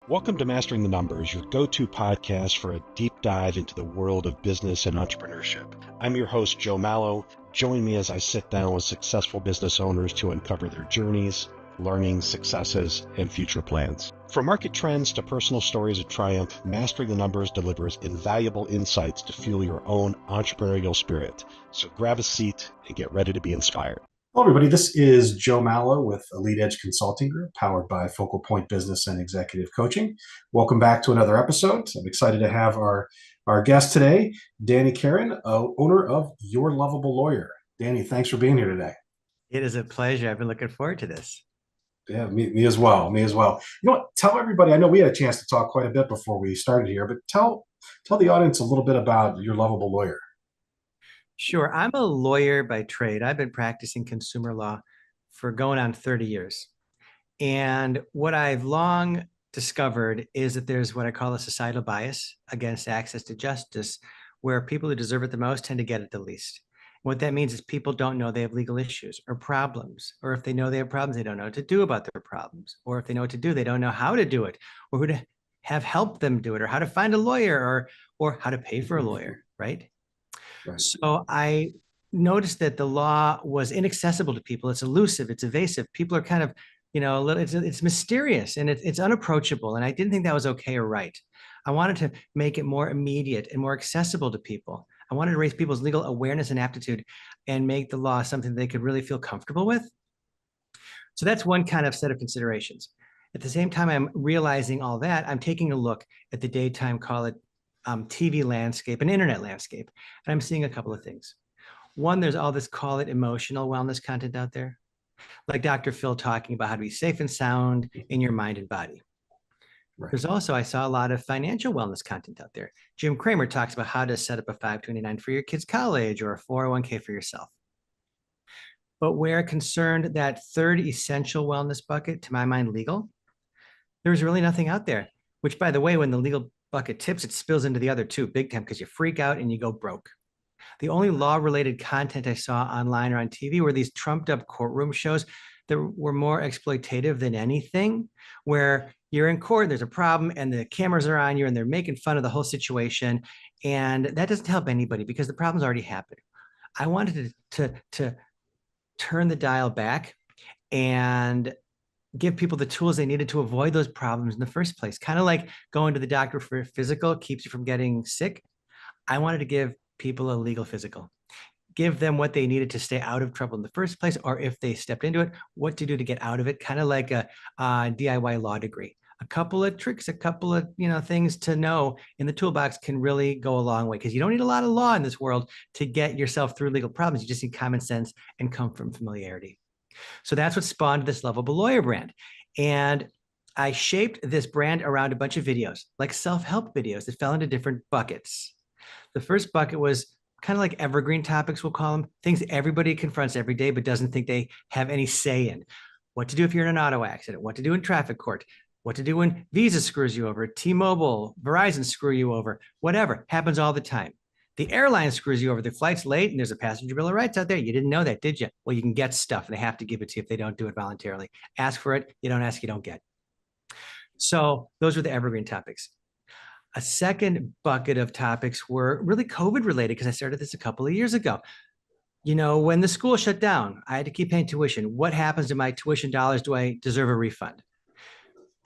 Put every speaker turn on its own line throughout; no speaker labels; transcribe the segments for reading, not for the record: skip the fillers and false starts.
Welcome to Mastering the Numbers, your go-to podcast for a deep dive into the world of business and entrepreneurship. I'm your host, Joe Mallo. Join me as I sit down with successful business owners to uncover their journeys, learnings, successes, and future plans. From market trends to personal stories of triumph, Mastering the Numbers delivers invaluable insights to fuel your own entrepreneurial spirit. So grab a seat and get ready to be inspired.
Hello, everybody. This is Joe Mallo with Elite Edge Consulting Group, powered by Focal Point Business and Executive Coaching. Welcome back to another episode. I'm excited to have our guest today, Danny Karon, owner of Your Lovable Lawyer. Danny, thanks for being here today.
It is a pleasure. I've been looking forward to this.
Yeah, me as well. Me as well. You know what? Tell everybody. I know we had a chance to talk quite a bit before we started here, but tell the audience a little bit about Your Lovable Lawyer.
Sure. I'm a lawyer by trade. I've been practicing consumer law for going on 30 years. And what I've long discovered is that there's what I call a societal bias against access to justice, where people who deserve it the most tend to get it the least. What that means is people don't know they have legal issues or problems, or if they know they have problems, they don't know what to do about their problems, or if they know what to do, they don't know how to do it, or who to have help them do it, or how to find a lawyer, or how to pay for a lawyer, right?
Right.
So I noticed that the law was inaccessible to people. It's elusive, it's evasive. People are kind of, it's mysterious and it's unapproachable. And I didn't think that was okay or right. I wanted to make it more immediate and more accessible to people. I wanted to raise people's legal awareness and aptitude and make the law something they could really feel comfortable with. So that's one kind of set of considerations. At the same time, I'm realizing all that, I'm taking a look at the daytime, call it TV landscape and internet landscape. And I'm seeing a couple of things. One, there's all this, call it emotional wellness content out there, like Dr. Phil talking about how to be safe and sound in your mind and body. Right. There's also, I saw a lot of financial wellness content out there. Jim Cramer talks about how to set up a 529 for your kids' college or a 401k for yourself. But where concerned that third essential wellness bucket, to my mind, legal, there's really nothing out there, which, by the way, when the legal bucket tips, it spills into the other two big time because you freak out and you go broke. The only law-related content I saw online or on TV were these trumped-up courtroom shows that were more exploitative than anything, where you're in court, there's a problem, and the cameras are on you, and they're making fun of the whole situation, and that doesn't help anybody because the problem's already happened. I wanted to turn the dial back and give people the tools they needed to avoid those problems in the first place. Kind of like going to the doctor for a physical keeps you from getting sick. I wanted to give people a legal physical, give them what they needed to stay out of trouble in the first place, or if they stepped into it, what to do to get out of it. Kind of like a DIY law degree. A couple of tricks, a couple of things to know in the toolbox can really go a long way, because you don't need a lot of law in this world to get yourself through legal problems. You just need common sense and come from familiarity. So that's what spawned this Lovable Lawyer brand. And I shaped this brand around a bunch of videos, like self-help videos that fell into different buckets. The first bucket was kind of like evergreen topics, we'll call them, things everybody confronts every day but doesn't think they have any say in. What to do if you're in an auto accident, what to do in traffic court, what to do when Visa screws you over, T-Mobile, Verizon screw you over, whatever, happens all the time. The airline screws you over, the flight's late and there's a passenger bill of rights out there. You didn't know that, did you? Well, you can get stuff and they have to give it to you if they don't do it voluntarily. Ask for it. You don't ask, you don't get. So those were the evergreen topics. A second bucket of topics were really COVID related, because I started this a couple of years ago. When the school shut down, I had to keep paying tuition. What happens to my tuition dollars? Do I deserve a refund?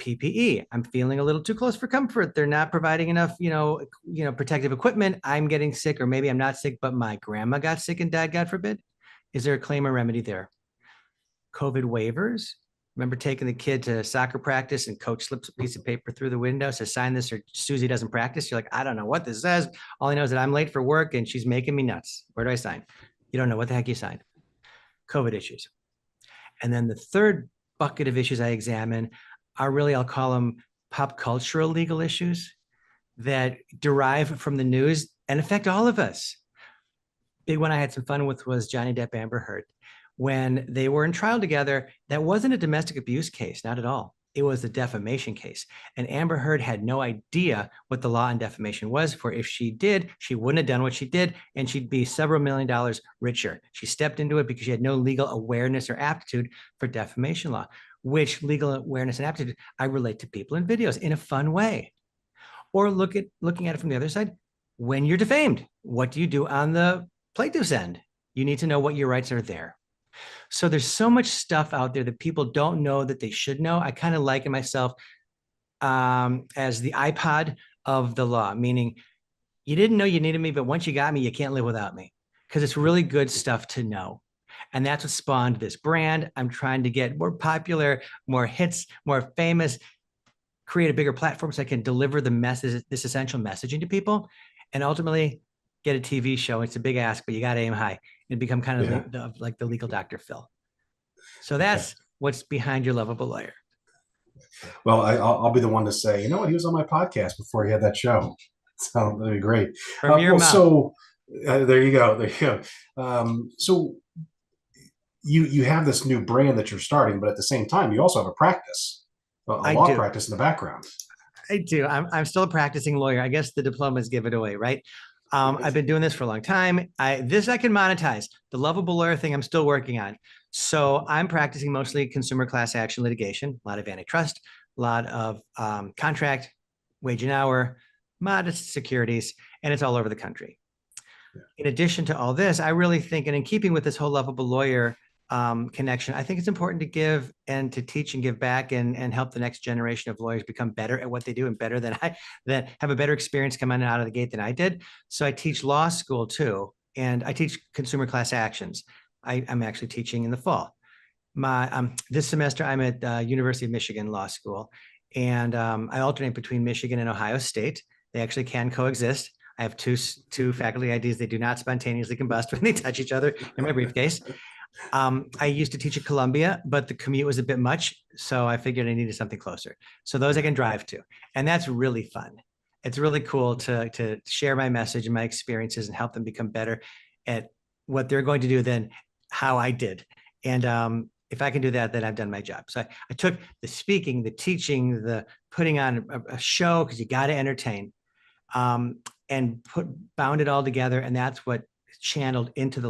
PPE. I'm feeling a little too close for comfort. They're not providing enough, protective equipment. I'm getting sick, or maybe I'm not sick, but my grandma got sick and died, God forbid. Is there a claim or remedy there? COVID waivers. Remember taking the kid to soccer practice and coach slips a piece of paper through the window, says, sign this or Susie doesn't practice. You're like, I don't know what this says. All I know is that I'm late for work and she's making me nuts. Where do I sign? You don't know what the heck you signed. COVID issues. And then the third bucket of issues I examine are really, I'll call them pop cultural legal issues that derive from the news and affect all of us. Big one I had some fun with was Johnny Depp, Amber Heard. When they were in trial together, that wasn't a domestic abuse case, not at all. It was a defamation case. And Amber Heard had no idea what the law on defamation was, for if she did, she wouldn't have done what she did, and she'd be several $1 million richer. She stepped into it because she had no legal awareness or aptitude for defamation law. which legal awareness and aptitude, I relate to people in videos in a fun way. Or looking at it from the other side, when you're defamed, what do you do on the plaintiff's end? You need to know what your rights are there. So there's so much stuff out there that people don't know that they should know. I kind of liken myself as the iPod of the law, meaning you didn't know you needed me, but once you got me, you can't live without me, because it's really good stuff to know. And that's what spawned this brand. I'm trying to get more popular, more hits, more famous, create a bigger platform so I can deliver the message, this essential messaging to people, and ultimately get a TV show. It's a big ask, but you got to aim high and become kind of like the legal Dr. Phil. So that's what's behind your Lovable Lawyer.
Well, I'll be the one to say, you know what, he was on my podcast before he had that show. So that'd be great.
From your mouth.
So there you go. There you go. So you have this new brand that you're starting, but at the same time, you also have a practice, a law practice in the background.
I do. I'm still a practicing lawyer. I guess the diplomas give it away, right? I've been doing this for a long time. This I can monetize. The Lovable Lawyer thing I'm still working on. So I'm practicing mostly consumer class action litigation, a lot of antitrust, a lot of contract, wage and hour, modest securities, and it's all over the country. Yeah. In addition to all this, I really think, and in keeping with this whole Lovable Lawyer connection, I think it's important to give and to teach and give back and help the next generation of lawyers become better at what they do and better than that have a better experience coming out of the gate than I did. So I teach law school too, and I teach consumer class actions. I'm actually teaching in the fall. This semester I'm at University of Michigan Law School, and I alternate between Michigan and Ohio State. They actually can coexist. I have two faculty IDs. They do not spontaneously combust when they touch each other in my briefcase. I used to teach at Columbia, but the commute was a bit much, so I figured I needed something closer. So those I can drive to, and that's really fun. It's really cool to share my message and my experiences and help them become better at what they're going to do than how I did. And if I can do that, then I've done my job. So I took the speaking, the teaching, the putting on a show, because you got to entertain, and bound it all together. And that's what channeled into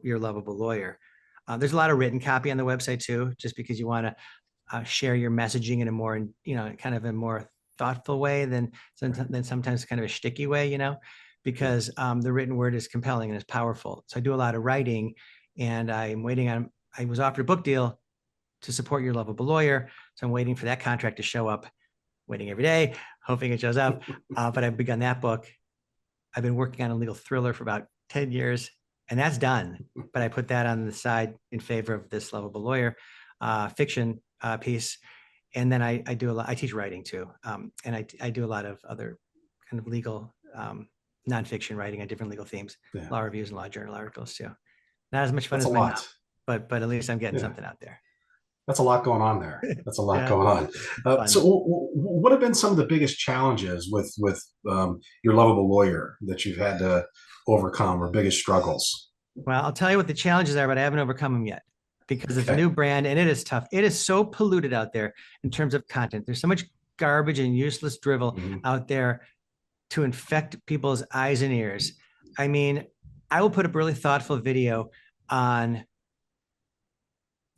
your Lovable Lawyer. There's a lot of written copy on the website too, just because you want to share your messaging in a more, kind of a more thoughtful way than sometimes kind of a shticky way, because the written word is compelling and it's powerful. So I do a lot of writing, and I was offered a book deal to support your Lovable Lawyer. So I'm waiting for that contract to show up, waiting every day, hoping it shows up. But I've begun that book. I've been working on a legal thriller for about 10 years, and that's done. But I put that on the side in favor of this Lovable Lawyer fiction piece. And then I teach writing too. And I do a lot of other kind of legal nonfiction writing on different legal themes, law reviews and law journal articles too. Not as much fun as my mom, but at least I'm getting something out there.
That's a lot going on there. That's a lot going on. So what have been some of the biggest challenges with your Lovable Lawyer that you've had to overcome, or biggest struggles?
Well, I'll tell you what the challenges are, but I haven't overcome them yet, because it's a new brand and it is tough. It is so polluted out there in terms of content. There's so much garbage and useless drivel out there to infect people's eyes and ears. I mean, I will put up a really thoughtful video on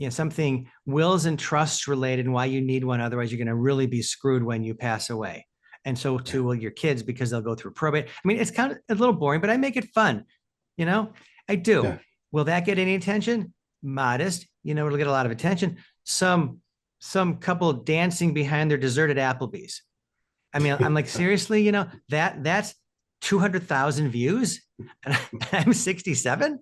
something wills and trusts related and why you need one. Otherwise, you're going to really be screwed when you pass away. And so too will your kids, because they'll go through probate. I mean, it's kind of a little boring, but I make it fun. I do. Yeah. Will that get any attention? Modest. It'll get a lot of attention. Some couple dancing behind their deserted Applebee's. I mean, I'm like, seriously, that's 200,000 views, and I'm 67.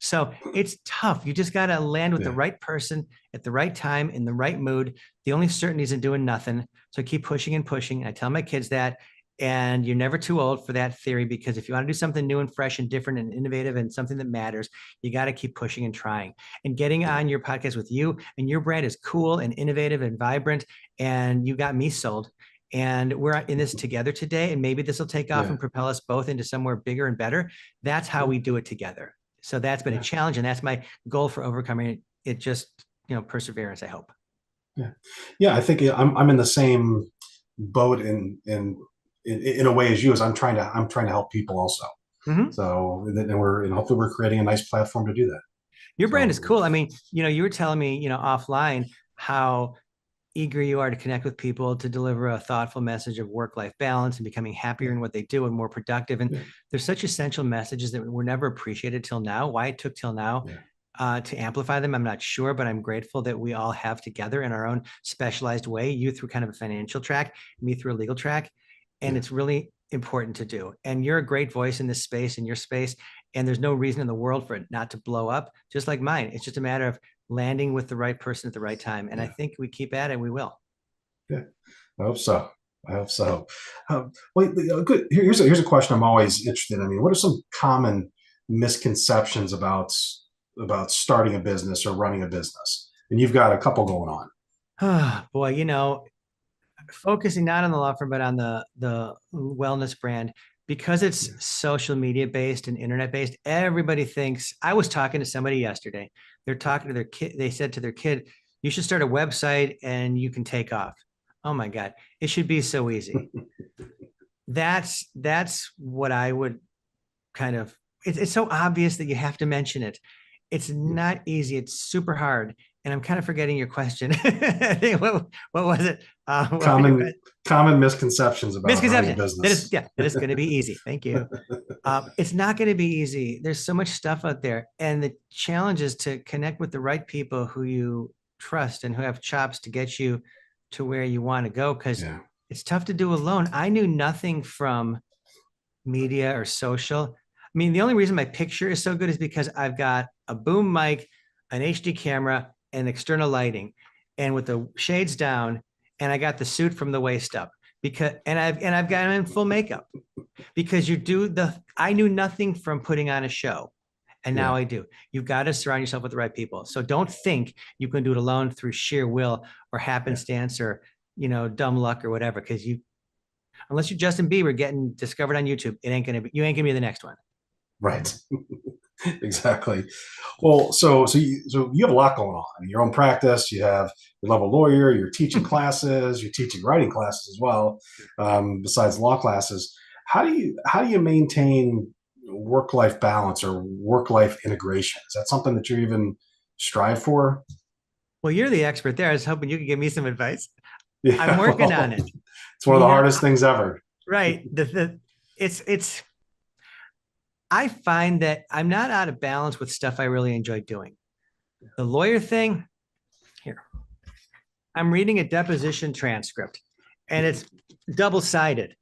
So it's tough. You just got to land with the right person at the right time, in the right mood. The only certainty is in doing nothing. So keep pushing and pushing. I tell my kids that, and you're never too old for that theory, because if you want to do something new and fresh and different and innovative and something that matters, you got to keep pushing and trying. And getting on your podcast with you and your brand is cool and innovative and vibrant, and you got me sold. And we're in this together today, and maybe this will take off and propel us both into somewhere bigger and better. That's how we do it together. So that's been a challenge, and that's my goal for overcoming it. Just, perseverance, I hope.
Yeah. I think I'm in the same boat in a way as you, as I'm trying to help people also. So, and hopefully we're creating a nice platform to do that.
Your brand is cool. I mean, you were telling me, offline how eager you are to connect with people, to deliver a thoughtful message of work-life balance and becoming happier in what they do and more productive. And there's such essential messages that were never appreciated till now. Why it took till now to amplify them, I'm not sure, but I'm grateful that we all have together in our own specialized way, you through kind of a financial track, me through a legal track. And it's really important to do. And you're a great voice in this space, in your space. And there's no reason in the world for it not to blow up, just like mine. It's just a matter of landing with the right person at the right time. And I think we keep at it, we will.
Yeah, I hope so. I hope so. Good. Here's a question I'm always interested in. I mean, what are some common misconceptions about starting a business or running a business? And you've got a couple going on.
Oh, boy, focusing not on the law firm, but on the wellness brand, because it's social media based and internet based. Everybody thinks. I was talking to somebody yesterday. They're talking to their kid. They said to their kid, "You should start a website and you can take off." Oh my God, it should be so easy. That's what I would kind of. It's so obvious that you have to mention it. It's not easy. It's super hard. And I'm kind of forgetting your question. what was it?
Common misconceptions about running a business.
That is going to be easy. Thank you. It's not going to be easy. There's so much stuff out there. And the challenge is to connect with the right people who you trust and who have chops to get you to where you want to go. Because it's tough to do alone. I knew nothing from media or social. I mean, the only reason my picture is so good is because I've got a boom mic, an HD camera, and external lighting, and with the shades down, and I got the suit from the waist up and I've got him in full makeup because I knew nothing from putting on a show, and now I do. You've got to surround yourself with the right people. So don't think you can do it alone through sheer will or happenstance or dumb luck or whatever. Because unless you're Justin Bieber getting discovered on YouTube, you ain't gonna be the next one.
Right. Exactly. Well, so you have a lot going on. I mean, your own practice, you have your Lovable Lawyer, you're teaching classes, you're teaching writing classes as well, besides law classes. How do you maintain work-life balance or work-life integration? Is that something that you even strive for?
Well, you're the expert there. I was hoping you could give me some advice. Yeah, I'm working on it.
It's one of the hardest things ever.
Right. I find that I'm not out of balance with stuff I really enjoy doing. The lawyer thing, here, I'm reading a deposition transcript and it's double-sided.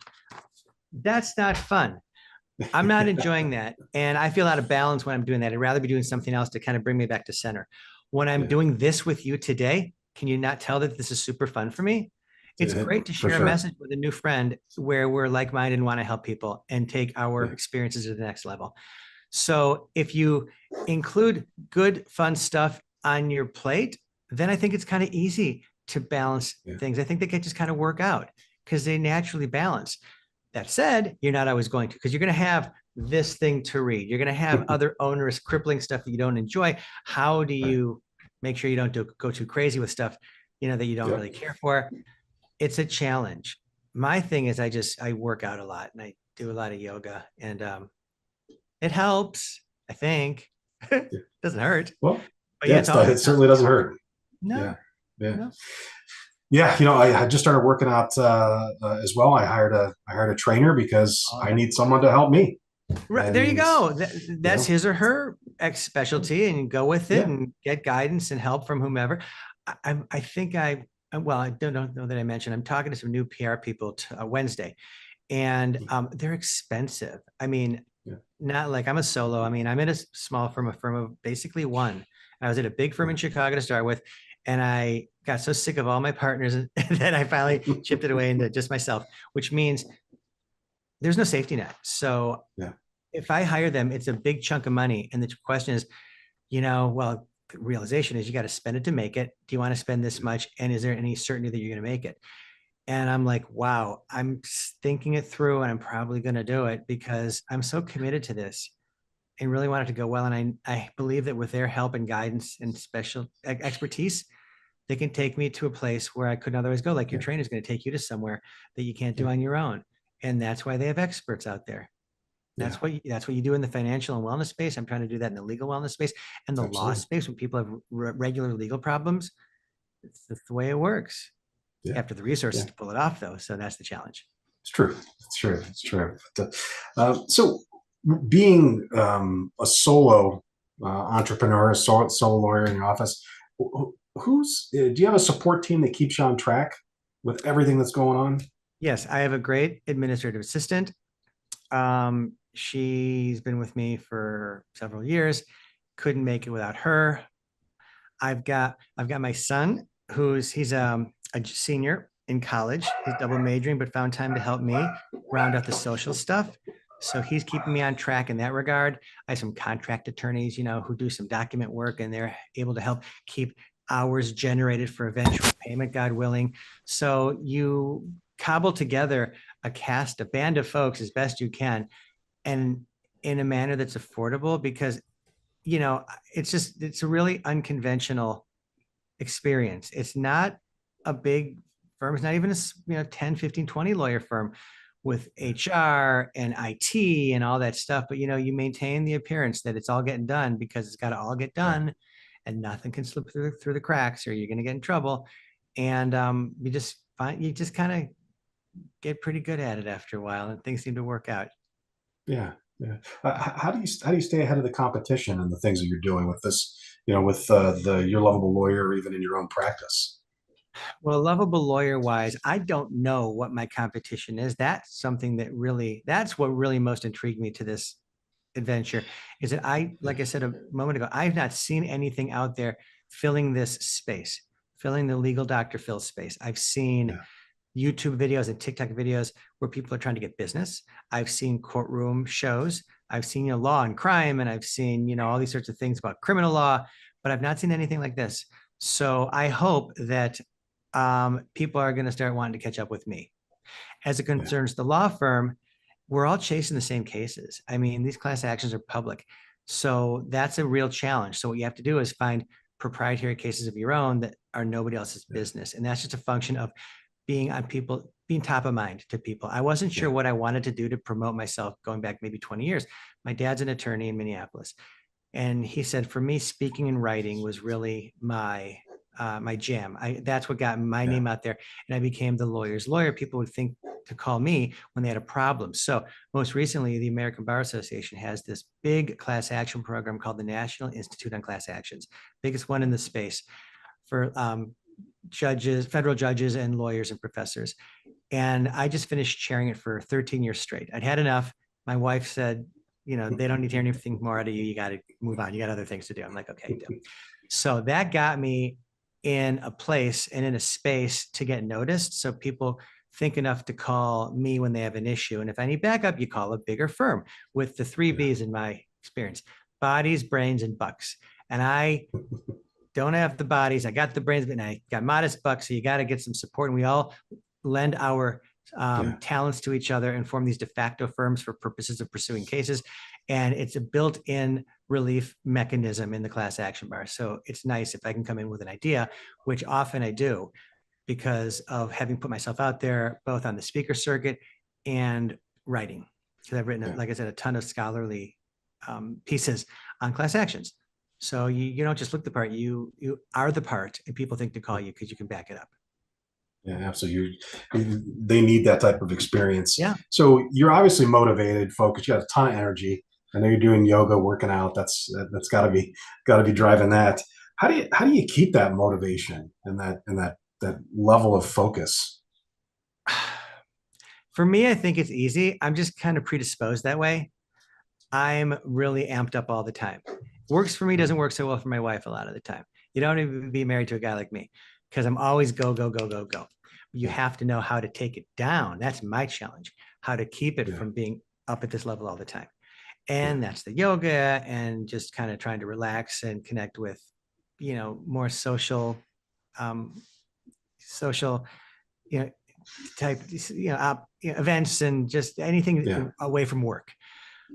That's not fun. I'm not enjoying that. And I feel out of balance when I'm doing that. I'd rather be doing something else to kind of bring me back to center. When I'm doing this with you today, can you not tell that this is super fun for me? It's great to share a message with a new friend where we're like-minded and want to help people and take our experiences to the next level. So if you include good, fun stuff on your plate, then I think it's kind of easy to balance things. I think they can just kind of work out because they naturally balance. That said, you're not always going to, because you're going to have this thing to read. You're going to have other onerous, crippling stuff that you don't enjoy. How do you make sure you don't go too crazy with stuff, that you don't really care for? It's a challenge. My thing is I work out a lot and I do a lot of yoga, and it helps, I think. Doesn't hurt.
Well, it certainly doesn't hurt.
No.
Yeah. I just started working out as well. I hired a trainer because I need someone to help me.
Right. There you go. That's his or her specialty, and go with it and get guidance and help from whomever. I think I don't know that I mentioned, I'm talking to some new PR people Wednesday, and they're expensive. I mean, not like I'm a solo. I mean, I'm in a small firm, a firm of basically one. I was at a big firm in Chicago to start with, and I got so sick of all my partners that I finally chipped it away into just myself, which means there's no safety net. So if I hire them, it's a big chunk of money. And the question is, the realization is you got to spend it to make it. Do you want to spend this much? And is there any certainty that you're going to make it? And I'm like, wow, I'm thinking it through, and I'm probably going to do it because I'm so committed to this and really want it to go well. And I believe that with their help and guidance and special expertise, they can take me to a place where I couldn't otherwise go. Like your trainer is going to take you to somewhere that you can't do on your own. And that's why they have experts out there. That's what you do in the financial and wellness space. I'm trying to do that in the legal wellness space and the law space when people have regular legal problems. It's the way it works.
Yeah.
After the resources
Yeah.
to pull it off, though. So that's the challenge.
It's true. It's true. It's true. So being a solo entrepreneur, a solo lawyer in your office, do you have a support team that keeps you on track with everything that's going on?
Yes, I have a great administrative assistant. She's been with me for several years. Couldn't make it without her. I've got my son, he's a senior in college. He's double majoring, but found time to help me round out the social stuff. So he's keeping me on track in that regard. I have some contract attorneys, who do some document work, and they're able to help keep hours generated for eventual payment, God willing. So you cobble together a band of folks as best you can, and in a manner that's affordable, because it's a really unconventional experience. It's not a big firm. It's not even a 10, 15, 20 lawyer firm with HR and IT and all that stuff. But you maintain the appearance that it's all getting done, because it's got to all get done, and nothing can slip through the cracks, or you're going to get in trouble. And you just kind of get pretty good at it after a while, and things seem to work out.
Yeah. Yeah. How do you stay ahead of the competition and the things that you're doing with this, with your Lovable Lawyer, or even in your own practice?
Well, Lovable Lawyer wise, I don't know what my competition is. That's what really most intrigued me to this adventure, is that like I said a moment ago, I've not seen anything out there filling this space, filling the legal Dr. Phil space. I've seen YouTube videos and TikTok videos where people are trying to get business. I've seen courtroom shows. I've seen law and crime, and I've seen all these sorts of things about criminal law, but I've not seen anything like this. So I hope that people are going to start wanting to catch up with me. As it concerns the law firm, we're all chasing the same cases. I mean, these class actions are public, so that's a real challenge. So what you have to do is find proprietary cases of your own that are nobody else's business, and that's just a function of being top of mind to people. I wasn't sure what I wanted to do to promote myself going back maybe 20 years. My dad's an attorney in Minneapolis, and he said, for me, speaking and writing was really my jam. That's what got my name out there, and I became the lawyer's lawyer. People would think to call me when they had a problem. So most recently, the American Bar Association has this big class action program called the National Institute on Class Actions, biggest one in the space for judges, federal judges, and lawyers and professors. And I just finished chairing it for 13 years straight. I'd had enough. My wife said, they don't need to hear anything more out of you. You got to move on. You got other things to do. I'm like, okay. So that got me in a place and in a space to get noticed. So people think enough to call me when they have an issue. And if I need backup, you call a bigger firm with the 3 B's in my experience: bodies, brains, and bucks. And I don't have the bodies. I got the brains, but I got modest bucks. So you got to get some support. And we all lend our talents to each other and form these de facto firms for purposes of pursuing cases. And it's a built-in relief mechanism in the class action bar. So it's nice if I can come in with an idea, which often I do, because of having put myself out there, both on the speaker circuit and writing. Because I've written, like I said, a ton of scholarly pieces on class actions. So you don't just look the part, you are the part, and people think to call you because you can back it up.
Yeah, absolutely. They need that type of experience.
Yeah.
So you're obviously motivated, focused. You have a ton of energy. I know you're doing yoga, working out. That's got to be driving that. How do you keep that motivation and that level of focus?
For me, I think it's easy. I'm just kind of predisposed that way. I'm really amped up all the time. Works for me, doesn't work so well for my wife a lot of the time. You don't even be married to a guy like me, because I'm always go, go, go, go, go. You have to know how to take it down. That's my challenge, how to keep it from being up at this level all the time. And that's the yoga, and just kind of trying to relax and connect with, more social, type, events, and just anything away from work.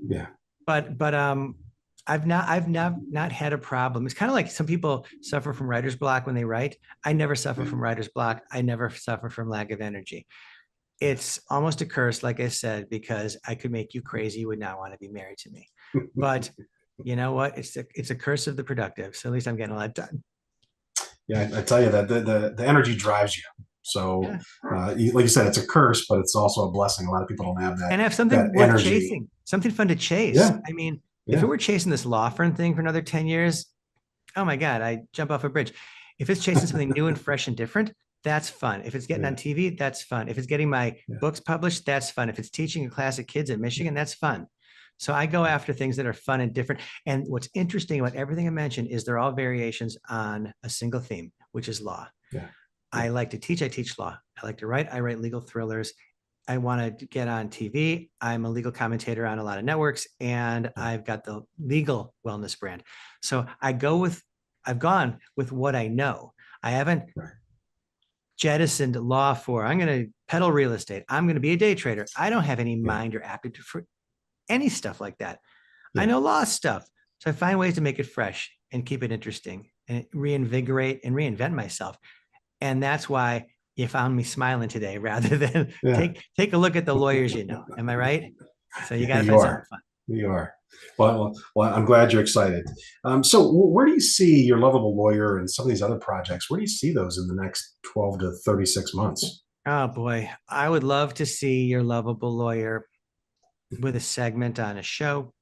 Yeah.
But I've not had a problem. It's kind of like some people suffer from writer's block when they write. I never suffer from writer's block. I never suffer from lack of energy. It's almost a curse, like I said, because I could make you crazy. You would not want to be married to me. But you know what? It's a curse of the productive. So at least I'm getting a lot done.
Yeah, I tell you that the energy drives you. So,
Yeah.
like you said, it's a curse, but it's also a blessing. A lot of people don't have
And have
that
something worth
energy.
chasing, something fun to chase.
Yeah.
I mean, if
Yeah.
it were chasing this law firm thing for another 10 years, oh my God, I jump off a bridge. If it's chasing something new and fresh and different, that's fun. If it's getting on TV, that's fun. If it's getting my books published, that's fun. If it's teaching a class of kids at Michigan, that's fun. So I go after things that are fun and different. And what's interesting about everything I mentioned is they're all variations on a single theme, which is law.
Yeah.
I like to teach, I teach law. I like to write, I write legal thrillers. I want to get on TV. I'm a legal commentator on a lot of networks, and I've got the legal wellness brand. So I've gone with what I know. I haven't jettisoned law for, I'm going to peddle real estate. I'm going to be a day trader. I don't have any mind or aptitude for any stuff like that. I know law stuff. So I find ways to make it fresh and keep it interesting and reinvigorate and reinvent myself. And that's why you found me smiling today rather than take a look at the lawyers, you know. Am I right? So you got to find something fun.
You are. Well, I'm glad you're excited. So where do you see your Lovable Lawyer and some of these other projects? Where do you see those in the next 12 to 36 months?
Oh boy, I would love to see your Lovable Lawyer with a segment on a show,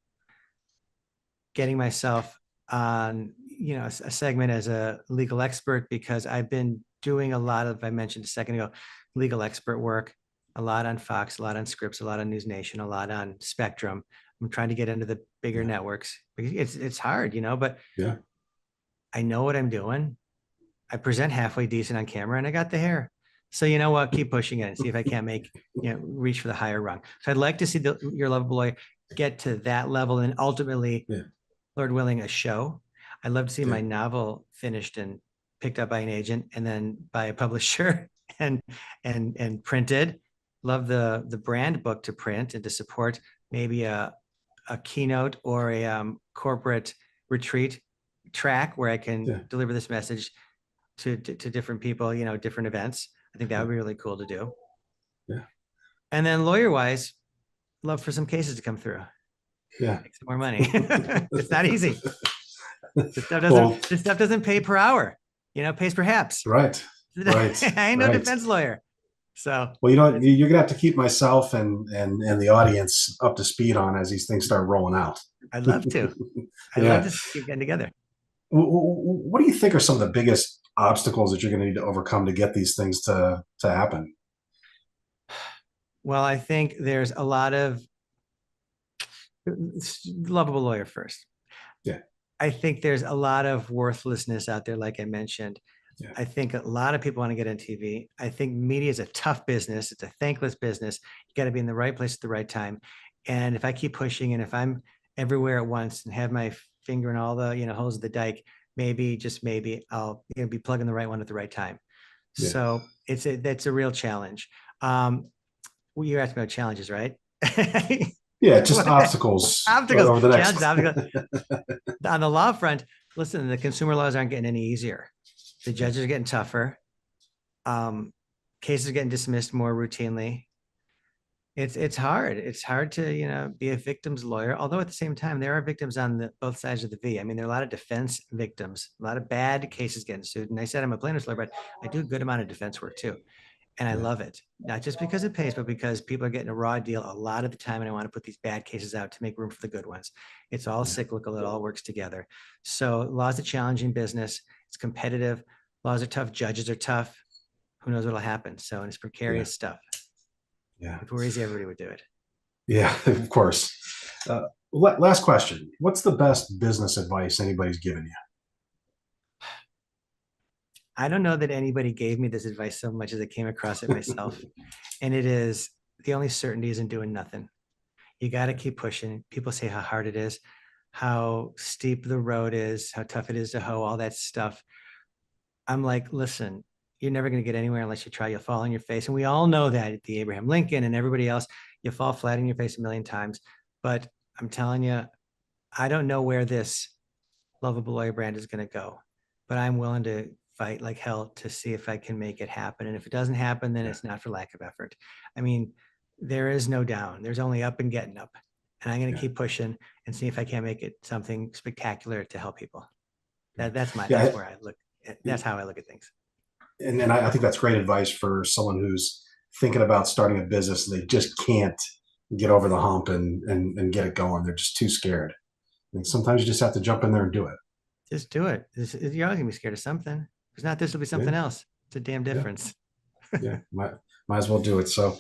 getting myself on, you know, a segment as a legal expert, because I've been doing a lot of, I mentioned a second ago, legal expert work, a lot on Fox, a lot on Scripps, a lot on News Nation, a lot on Spectrum. I'm trying to get into the bigger networks. It's hard, you know, but I know what I'm doing. I present halfway decent on camera, and I got the hair. So you know what? Keep pushing it and see if I can't reach for the higher rung. So I'd like to see your Lovable Lawyer get to that level, and ultimately, Lord willing, a show. I'd love to see my novel finished and picked up by an agent, and then by a publisher and printed. Love the brand book to print and to support maybe a keynote or a corporate retreat track where I can deliver this message to different people, you know, different events. I think that would be really cool to do.
Yeah.
And then lawyer wise, love for some cases to come through. Make some more money. It's not easy. This stuff doesn't pay per hour, you know, it pays per haps.
Right.
I ain't no defense lawyer. So
well, you know, you're gonna have to keep myself and the audience up to speed on as these things start rolling out.
I'd love to. I'd love to keep getting together.
What do you think are some of the biggest obstacles that you're going to need to overcome to get these things to happen?
Well, I think there's a lot of Lovable Lawyer first. I think there's a lot of worthlessness out there, like I mentioned. I think a lot of people want to get on TV. I think media is a tough business. It's a thankless business. You got to be in the right place at the right time. And if I keep pushing, and if I'm everywhere at once and have my finger in all the, you know, holes of the dike, maybe, just maybe, I'll be plugging the right one at the right time. So that's a real challenge. You're asking about challenges, right?
Just obstacles.
Over the next. Obstacles. On the law front, listen, the consumer laws aren't getting any easier. The judges are getting tougher. Cases are getting dismissed more routinely. It's hard. It's hard to, you know, be a victim's lawyer. Although at the same time, there are victims on both sides of the V. I mean, there are a lot of defense victims, a lot of bad cases getting sued. And I said I'm a plaintiff's lawyer, but I do a good amount of defense work too. And I love it, not just because it pays, but because people are getting a raw deal a lot of the time. And I want to put these bad cases out to make room for the good ones. It's all cyclical. It all works together. So law is a challenging business. It's competitive. Laws are tough. Judges are tough. Who knows what'll happen? So, and it's precarious stuff. If it were easy, everybody would do it.
Yeah, of course. Last question. What's the best business advice anybody's given you?
I don't know that anybody gave me this advice so much as I came across it myself. And it is, the only certainty is in doing nothing. You got to keep pushing. People say how hard it is, how steep the road is, how tough it is to hoe, all that stuff. I'm like, listen, you're never going to get anywhere unless you try. You'll fall on your face. And we all know that at the Abraham Lincoln and everybody else, you fall flat on your face a million times. But I'm telling you, I don't know where this Lovable Lawyer brand is going to go, but I'm willing to fight like hell to see if I can make it happen. And if it doesn't happen, then it's not for lack of effort. I mean, there is no down. There's only up and getting up. And I'm going to keep pushing and see if I can make it something spectacular to help people. That's where I look. That's how I look at things.
And I think that's great advice for someone who's thinking about starting a business and they just can't get over the hump and get it going. They're just too scared. And sometimes you just have to jump in there and do it.
Just do it. You're always gonna be scared of something. If not, this will be something else. It's a damn difference.
Yeah, might as well do it. So,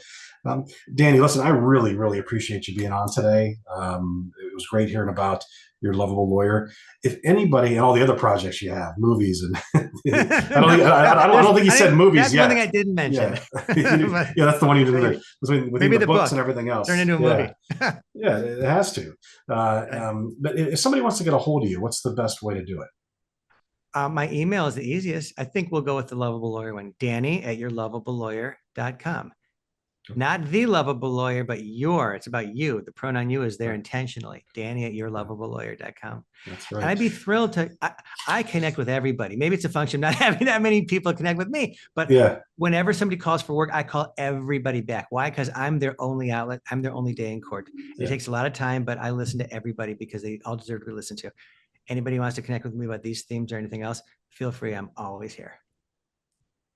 Danny, listen, I really, really appreciate you being on today. It was great hearing about your Lovable Lawyer. If anybody and all the other projects you have, movies, and I don't think you said movies
that's
yet.
One thing I didn't mention.
Yeah, yeah, that's the one you didn't. Between
Maybe
the books
book,
and everything else,
turn into a movie.
Yeah, it has to. But if somebody wants to get a hold of you, what's the best way to do it?
My email is the easiest. I think we'll go with the Lovable Lawyer one. Danny@yourlovablelawyer.com. Not the lovable lawyer, but your. It's about you. The pronoun you is there intentionally. Danny@yourlovablelawyer.com.
That's right.
And I'd be thrilled to. I connect with everybody. Maybe it's a function of not having that many people connect with me, but whenever somebody calls for work, I call everybody back. Why? Because I'm their only outlet. I'm their only day in court. It takes a lot of time, but I listen to everybody because they all deserve to be listened to. Anybody who wants to connect with me about these themes or anything else, feel free. I'm always here.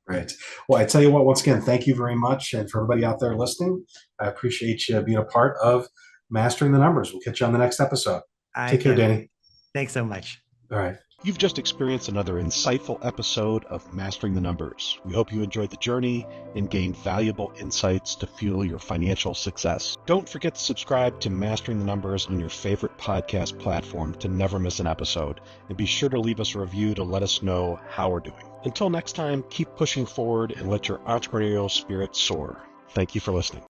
Right. Well, I tell you what, once again, thank you very much. And for everybody out there listening, I appreciate you being a part of Mastering the Numbers. We'll catch you on the next episode. Take care, Danny.
Thanks so much.
All right.
You've just experienced another insightful episode of Mastering the Numbers. We hope you enjoyed the journey and gained valuable insights to fuel your financial success. Don't forget to subscribe to Mastering the Numbers on your favorite podcast platform to never miss an episode. And be sure to leave us a review to let us know how we're doing. Until next time, keep pushing forward and let your entrepreneurial spirit soar. Thank you for listening.